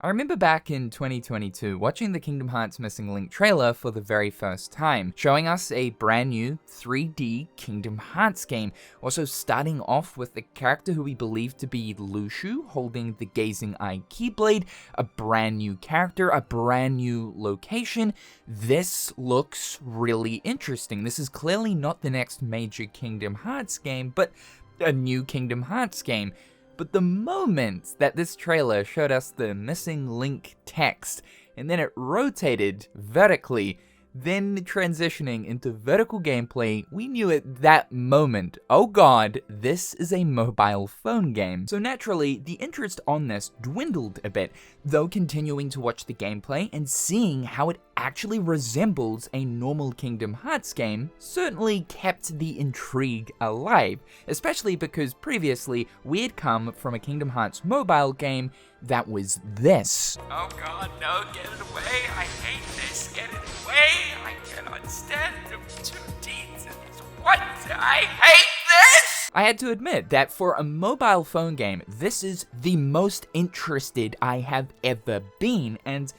I remember back in 2022 watching the Kingdom Hearts Missing Link trailer for the very first time, showing us a brand new 3D Kingdom Hearts game, also starting off with the character who we believe to be Lushu holding the Gazing Eye Keyblade, a brand new character, a brand new location. This looks really interesting. This is clearly not the next major Kingdom Hearts game, but a new Kingdom Hearts game. But the moment that this trailer showed us the Missing Link text, and then it rotated vertically, then transitioning into vertical gameplay, we knew at that moment, oh god, this is a mobile phone game. So naturally, the interest on this dwindled a bit, though continuing to watch the gameplay and seeing how it actually resembles a normal Kingdom Hearts game certainly kept the intrigue alive, especially because previously we had come from a Kingdom Hearts mobile game that was this. Oh god, no, get it away, I hate this, get it away, I cannot stand the 2D, what, I hate this! I had to admit that for a mobile phone game, this is the most interested I have ever been, and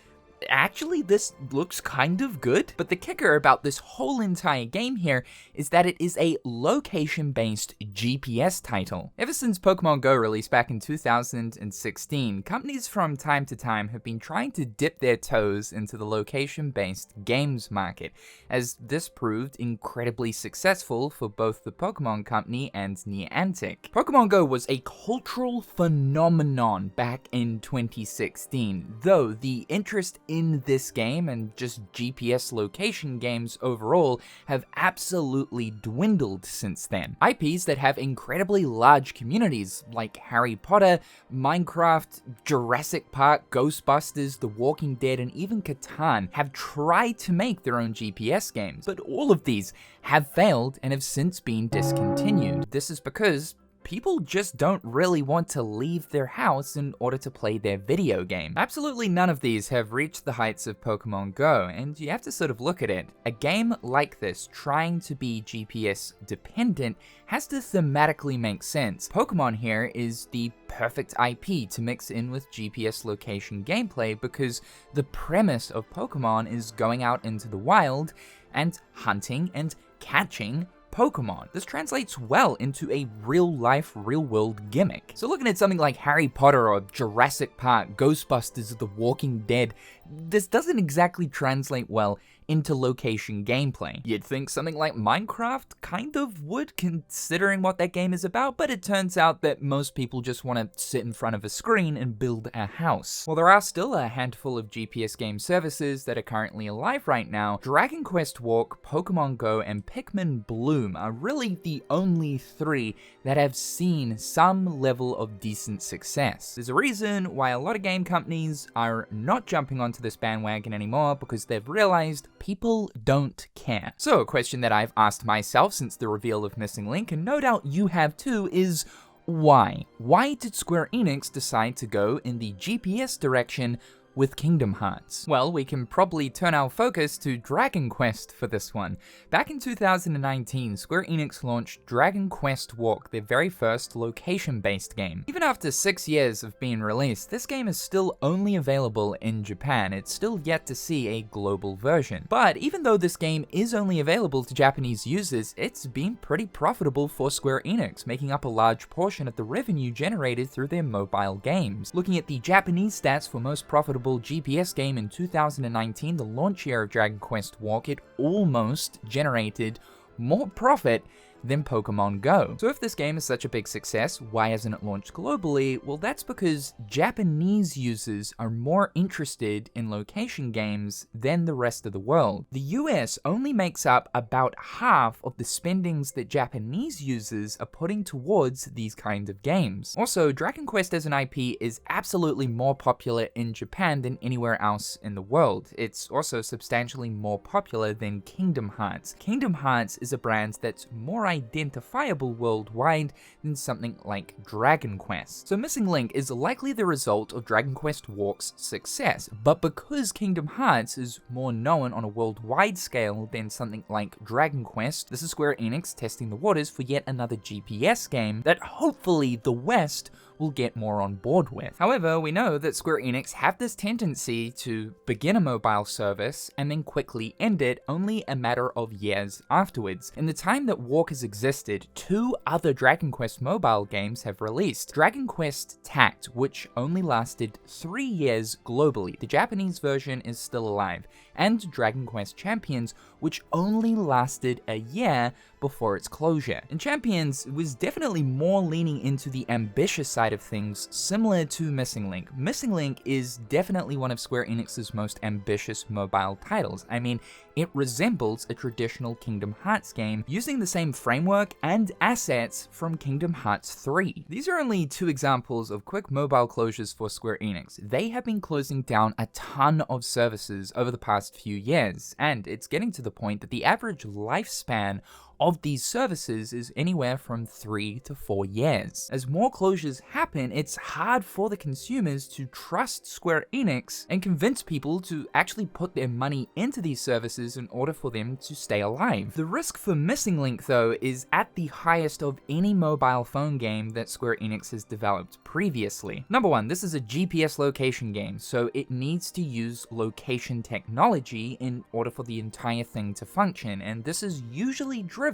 actually, this looks kind of good, but the kicker about this whole entire game here is that it is a location-based GPS title. Ever since Pokemon Go released back in 2016, companies from time to time have been trying to dip their toes into the location-based games market, as this proved incredibly successful for both the Pokemon Company and Niantic. Pokemon Go was a cultural phenomenon back in 2016, though the interest in this game and just GPS location games overall have absolutely dwindled since then. IPs that have incredibly large communities like Harry Potter, Minecraft, Jurassic Park, Ghostbusters, The Walking Dead, and even Catan have tried to make their own GPS games, but all of these have failed and have since been discontinued. This is because people just don't really want to leave their house in order to play their video game. Absolutely none of these have reached the heights of Pokemon Go, and you have to sort of look at it. A game like this, trying to be GPS dependent, has to thematically make sense. Pokemon here is the perfect IP to mix in with GPS location gameplay because the premise of Pokemon is going out into the wild and hunting and catching Pokemon. This translates well into a real-life, real-world gimmick. So looking at something like Harry Potter or Jurassic Park, Ghostbusters, The Walking Dead, this doesn't exactly translate well into location gameplay. You'd think something like Minecraft kind of would, considering what that game is about, but it turns out that most people just want to sit in front of a screen and build a house. While there are still a handful of GPS game services that are currently alive right now, Dragon Quest Walk, Pokemon Go, and Pikmin Bloom are really the only three that have seen some level of decent success. There's a reason why a lot of game companies are not jumping onto this bandwagon anymore, because they've realized people don't care. So a question that I've asked myself since the reveal of Missing Link, and no doubt you have too, is why? Why did Square Enix decide to go in the GPS direction with Kingdom Hearts? Well, we can probably turn our focus to Dragon Quest for this one. Back in 2019, Square Enix launched Dragon Quest Walk, their very first location-based game. Even after 6 years of being released, this game is still only available in Japan. It's still yet to see a global version. But even though this game is only available to Japanese users, it's been pretty profitable for Square Enix, making up a large portion of the revenue generated through their mobile games. Looking at the Japanese stats for most profitable GPS game in 2019, the launch year of Dragon Quest Walk, it almost generated more profit than Pokemon Go. So if this game is such a big success, why hasn't it launched globally? Well, that's because Japanese users are more interested in location games than the rest of the world. The US only makes up about half of the spendings that Japanese users are putting towards these kinds of games. Also, Dragon Quest as an IP is absolutely more popular in Japan than anywhere else in the world. It's also substantially more popular than Kingdom Hearts. Kingdom Hearts is a brand that's more identifiable worldwide than something like Dragon Quest. So Missing Link is likely the result of Dragon Quest Walk's success, but because Kingdom Hearts is more known on a worldwide scale than something like Dragon Quest, this is Square Enix testing the waters for yet another GPS game that hopefully the West will get more on board with. However, we know that Square Enix have this tendency to begin a mobile service and then quickly end it only a matter of years afterwards. In the time that Walkers existed, 2 other Dragon Quest mobile games have released. Dragon Quest Tact, which only lasted 3 years globally. The Japanese version is still alive. And Dragon Quest Champions, which only lasted a year before its closure. And Champions was definitely more leaning into the ambitious side of things, similar to Missing Link. Missing Link is definitely one of Square Enix's most ambitious mobile titles. I mean, it resembles a traditional Kingdom Hearts game, using the same framework and assets from Kingdom Hearts 3. These are only 2 examples of quick mobile closures for Square Enix. They have been closing down a ton of services over the past few years, and it's getting to the point that the average lifespan of these services is anywhere from 3 to 4 years. As more closures happen, it's hard for the consumers to trust Square Enix and convince people to actually put their money into these services in order for them to stay alive. The risk for Missing Link, though, is at the highest of any mobile phone game that Square Enix has developed previously. Number 1, this is a GPS location game, so it needs to use location technology in order for the entire thing to function, and this is usually driven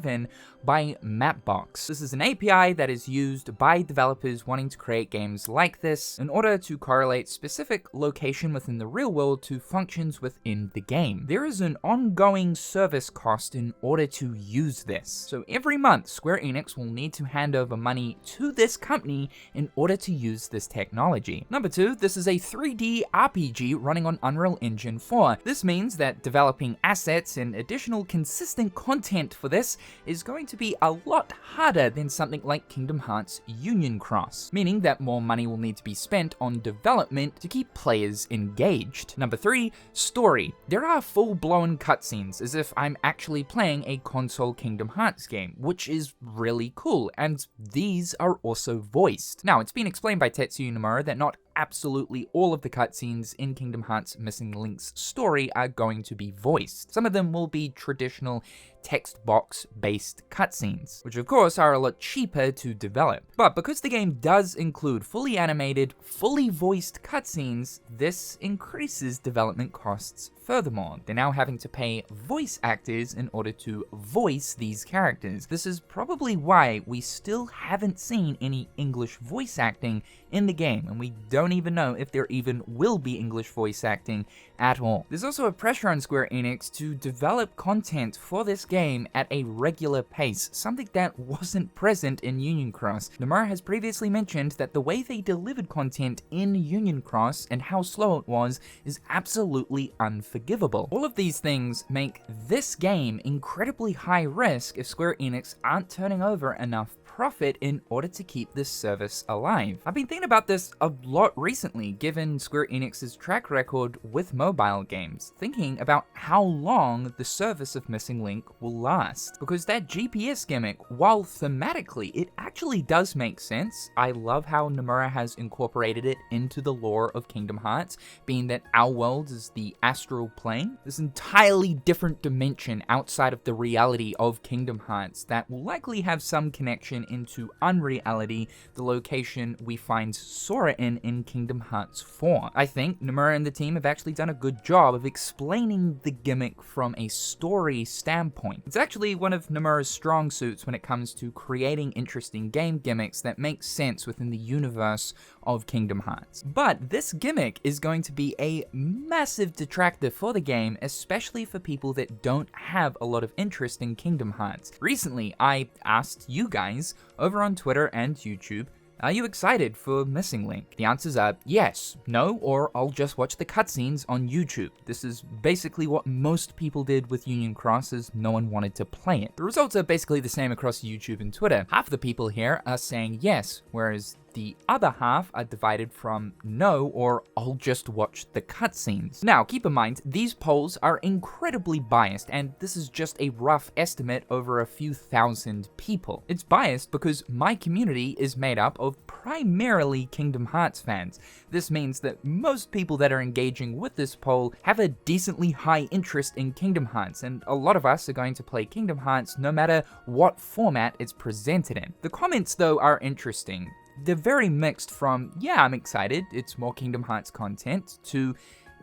by Mapbox. This is an API that is used by developers wanting to create games like this in order to correlate specific location within the real world to functions within the game. There is an ongoing service cost in order to use this. So every month, Square Enix will need to hand over money to this company in order to use this technology. Number 2, this is a 3D RPG running on Unreal Engine 4. This means that developing assets and additional consistent content for this is going to be a lot harder than something like Kingdom Hearts Union Cross, meaning that more money will need to be spent on development to keep players engaged. Number 3, story. There are full-blown cutscenes, as if I'm actually playing a console Kingdom Hearts game, which is really cool, and these are also voiced. Now, it's been explained by Tetsuya Nomura that not absolutely all of the cutscenes in Kingdom Hearts Missing Link's story are going to be voiced. Some of them will be traditional text box based cutscenes, which of course are a lot cheaper to develop. But because the game does include fully animated, fully voiced cutscenes, this increases development costs furthermore. They're now having to pay voice actors in order to voice these characters. This is probably why we still haven't seen any English voice acting in the game, and we don't even know if there even will be English voice acting at all. There's also a pressure on Square Enix to develop content for this game at a regular pace, something that wasn't present in Union Cross. Nomura has previously mentioned that the way they delivered content in Union Cross and how slow it was is absolutely unforgivable. All of these things make this game incredibly high risk if Square Enix aren't turning over enough profit in order to keep this service alive. I've been thinking about this a lot recently, given Square Enix's track record with mobile games, thinking about how long the service of Missing Link will last. Because that GPS gimmick, while thematically it actually does make sense, I love how Nomura has incorporated it into the lore of Kingdom Hearts, being that our world is the astral plane, this entirely different dimension outside of the reality of Kingdom Hearts that will likely have some connection into unreality, the location we find Sora in Kingdom Hearts 4. I think Nomura and the team have actually done a good job of explaining the gimmick from a story standpoint. It's actually one of Nomura's strong suits when it comes to creating interesting game gimmicks that make sense within the universe of Kingdom Hearts. But this gimmick is going to be a massive detractor for the game, especially for people that don't have a lot of interest in Kingdom Hearts. Recently, I asked you guys over on Twitter and YouTube, are you excited for Missing Link? The answers are yes, no, or I'll just watch the cutscenes on YouTube. This is basically what most people did with Union Cross, as no one wanted to play it. The results are basically the same across YouTube and Twitter. Half the people here are saying yes, whereas the other half are divided from no or I'll just watch the cutscenes. Now, keep in mind, these polls are incredibly biased, and this is just a rough estimate over a few thousand people. It's biased because my community is made up of primarily Kingdom Hearts fans. This means that most people that are engaging with this poll have a decently high interest in Kingdom Hearts, and a lot of us are going to play Kingdom Hearts no matter what format it's presented in. The comments, though, are interesting. they're very mixed from, yeah, I'm excited, it's more Kingdom Hearts content, to,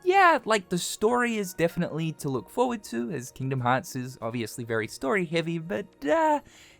yeah, like the story is definitely to look forward to, as Kingdom Hearts is obviously very story heavy, but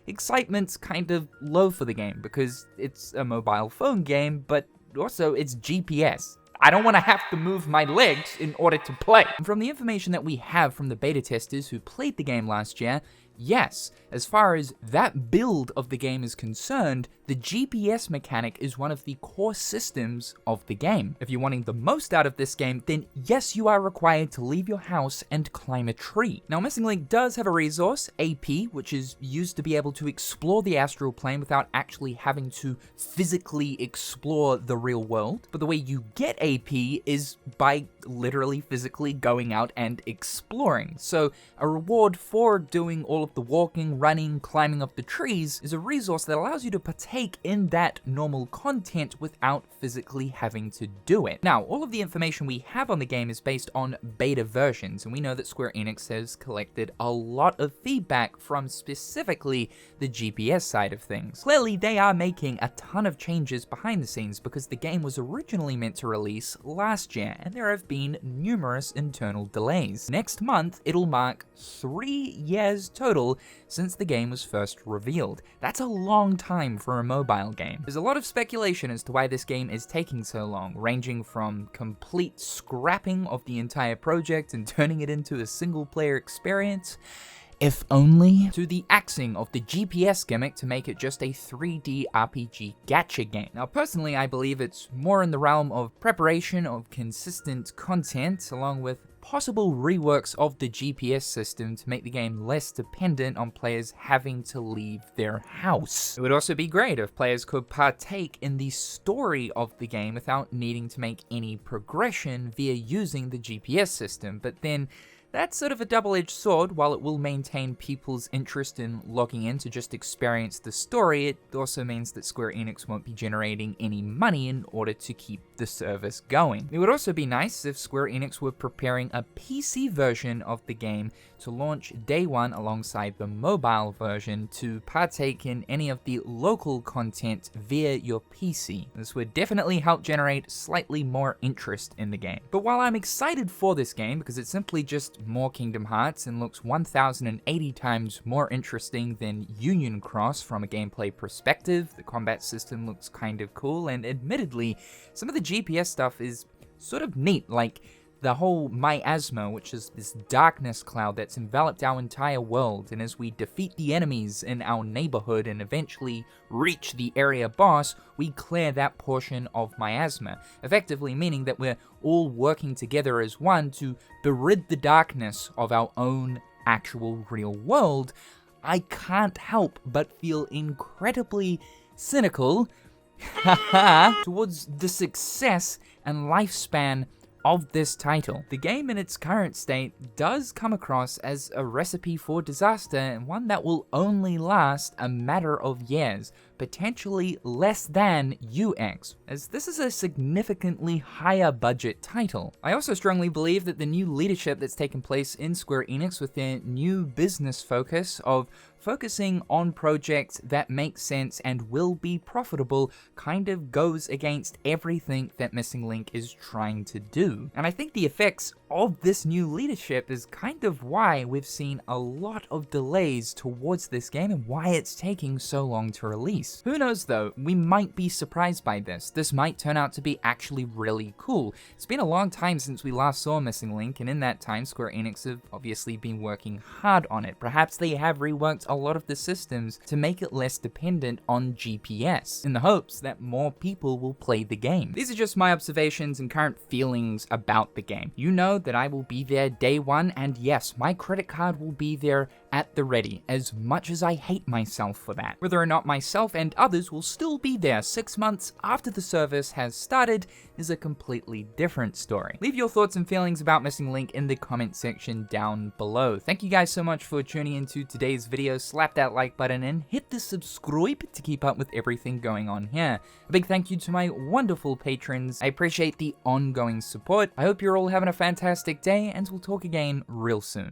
excitement's kind of low for the game because it's a mobile phone game, but also it's GPS. I don't want to have to move my legs in order to play. And from the information that we have from the beta testers who played the game last year, yes, as far as that build of the game is concerned, the GPS mechanic is one of the core systems of the game. If you're wanting the most out of this game, then yes, you are required to leave your house and climb a tree. Now, Missing Link does have a resource, AP, which is used to be able to explore the astral plane without actually having to physically explore the real world. But the way you get AP is by literally physically going out and exploring. So a reward for doing all of the walking, running, climbing up the trees is a resource that allows you to partake in that normal content without physically having to do it. Now, all of the information we have on the game is based on beta versions, and we know that Square Enix has collected a lot of feedback from specifically the GPS side of things. Clearly, they are making a ton of changes behind the scenes because the game was originally meant to release last year, and there have been numerous internal delays. Next month, it'll mark 3 years total since the game was first revealed. That's a long time for a mobile game. There's a lot of speculation as to why this game is taking so long, ranging from complete scrapping of the entire project and turning it into a single-player experience, if only, to the axing of the GPS gimmick to make it just a 3D RPG gacha game. Now, personally, I believe it's more in the realm of preparation of consistent content, along with possible reworks of the GPS system to make the game less dependent on players having to leave their house. It would also be great if players could partake in the story of the game without needing to make any progression via using the GPS system, but then that's sort of a double-edged sword. While it will maintain people's interest in logging in to just experience the story, it also means that Square Enix won't be generating any money in order to keep the service going. It would also be nice if Square Enix were preparing a PC version of the game to launch day one alongside the mobile version to partake in any of the local content via your PC. This would definitely help generate slightly more interest in the game. But while I'm excited for this game because it's simply just more Kingdom Hearts and looks 1080 times more interesting than Union Cross from a gameplay perspective, the combat system looks kind of cool, and admittedly, some of the GPS stuff is sort of neat, like the whole miasma, which is this darkness cloud that's enveloped our entire world, and as we defeat the enemies in our neighborhood and eventually reach the area boss, we clear that portion of miasma, effectively meaning that we're all working together as one to rid the darkness of our own actual real world. I can't help but feel incredibly cynical towards the success and lifespan of this title. The game in its current state does come across as a recipe for disaster, and one that will only last a matter of years, potentially less than UX, as this is a significantly higher budget title. I also strongly believe that the new leadership that's taken place in Square Enix with their new business focus of focusing on projects that make sense and will be profitable kind of goes against everything that Missing Link is trying to do. And I think the effects of this new leadership is kind of why we've seen a lot of delays towards this game and why it's taking so long to release. Who knows though, we might be surprised by this. This might turn out to be actually really cool. It's been a long time since we last saw Missing Link, and in that time Square Enix have obviously been working hard on it. Perhaps they have reworked a lot of the systems to make it less dependent on GPS, in the hopes that more people will play the game. These are just my observations and current feelings about the game. You know that I will be there day one, and yes, my credit card will be there at the ready, as much as I hate myself for that. Whether or not myself and others will still be there 6 months after the service has started is a completely different story. Leave your thoughts and feelings about Missing Link in the comment section down below. Thank you guys so much for tuning into today's video. Slap that like button and hit the subscribe to keep up with everything going on here. A big thank you to my wonderful patrons. I appreciate the ongoing support. I hope you're all having a fantastic day, and we'll talk again real soon.